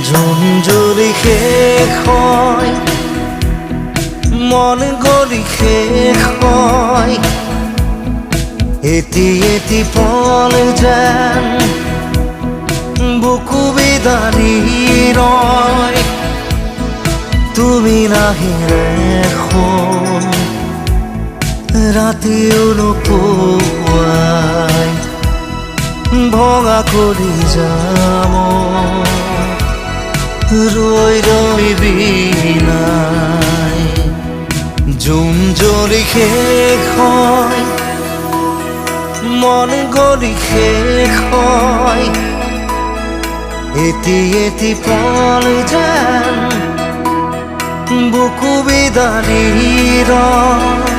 June জুৰি শেষ হয়, মন গলি শেষ হয়, এটি এটি পল যেন বুকু বিদাৰি ৰয়। তুমি নাহিলে ৰাতিও নোপোৱাই ভঙা কৰি যাম ৰৈ ৰৈ বিনাই। জুন জ্বলি শেষ হয়, মন গলি শেষ হয়, এটি এটি পল যেন বুকু বিদাৰি ৰয়।